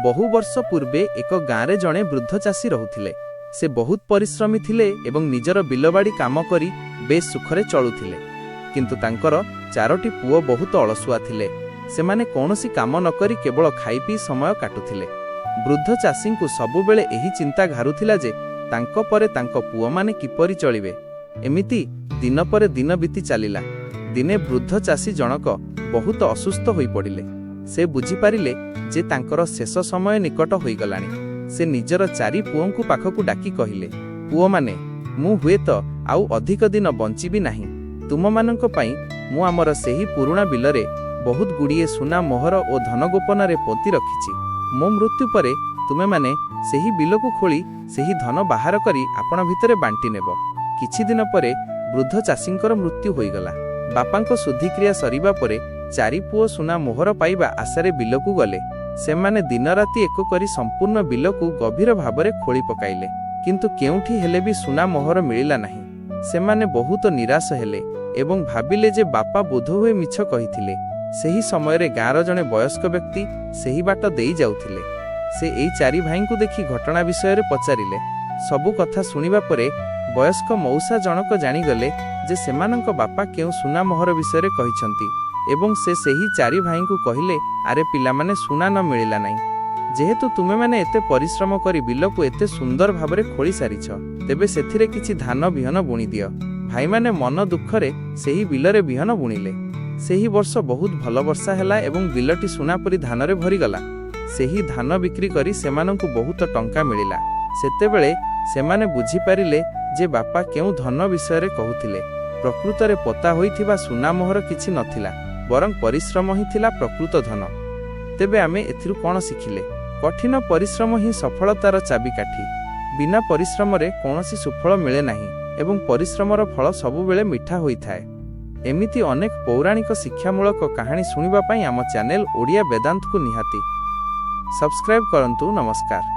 बहु वर्ष पूर्वे एक गाँव में जड़े वृद्ध चाषी रहुथिले। से बहुत परिश्रमी थिले एवं निजर बिलबाड़ी काम करी बेस सुखरे चलुथिले। किंतु तांकर चारोटी पुओ बहुत अलसुआ थिले। सेमाने कौनसी काम न करी केवल खाई पी समय काटुथिले। वृद्ध चाषी को सबुबेले एही चिंता घारुथिला जे तांको परे तांको पुओ माने किपरि चलिबे। एमिति दिन पर दिन बीती चलिला। दिने वृद्ध चाषी जनक बहुत असुस्थ होई पड़िले। से बुझी पारिले जे तांकर शेष समय निकट होई गलानी। से निजर चारि पुओंकु पाखकु डाकी कहिले, पुओ माने मु हुए तो आउ अधिक दिन बंचिबी नाही। तुम मानक पई मु आमर सेही पुरुणा बिलरे बहुत गुड़िए सुना मोहर और धन गोपन रे पोती रखिछि। मो मृत्यु परे तुमे माने सेही बिलकु खोली सेही धन बाहर करी आपण भितरे बांटी नेब। किछि दिन परे वृद्ध चाषींकर मृत्यु होईगला। बापांको शुद्धिक्रिया सरिबा परे चारि पुओ सुना मोहर पाइबा आशारे बिलकु गले। सेमाने दिन राति एक करी संपूर्ण बिलकु गभीर भाबरे खोली पकाइले। किंतु केउठी हेले भी सुना मोहर मिलिला नाही। सेमाने बहुत निराश हेले एवं भाबिले जे बापा बोध हुए मिछ कहिथिले। सेही समय रे गाँर जणे वयस्क व्यक्ति सेही बाट देई जाउथिले। से एई चारि भाईंकु देखि घटना विषय रे पचारिले। सबु कथा सुनिबा परे वयस्क मौसा जनक जानिगले जे सेमानंक बापा केउ सुना मोहर विषय रे कहिसंती एवं से सेही चारि भाईंकु कहिले, आरे पिला माने सुना न मिलिला नाही। जेहेतु तुमे माने एते परिश्रम करी बिलकु एते सुंदर भाबरे खोली सारिछ, तेबे सेथिरे किछि धान बिहन बुणी दियो। भाई माने मन दुखरे सेही बिलरे बिहन बुणिले। सेही वर्ष बहुत भल वर्षा हैला एवं बिलटी सुना परी धानरे भरी गला। सेही धान बिक्री करी सेमानंकु बहुत टंका मिलिला। सेतेबेले सेमाने बुझी पारिले जे बापा केउ धन विषय रे कहुथिले। प्रकृतरे पता होइथिबा सुना मोहर किछि नथिला, बरं परिश्रम ही थिला प्रकृत धन। तेबे आमे एथिरु कोन शिखिले? कठिन परिश्रम ही सफलतार चाबिकाठी। बिना परिश्रम रे कोनोसी सुफल मिले नाही एवं परिश्रमर फल सबुबेले मिठा होइथाए। एमिति अनेक पौराणिक शिक्षामूलक कहानी सुनिबा पई आम चैनल ओडिया वेदांत को निहाती सब्सक्राइब करंतु। नमस्कार।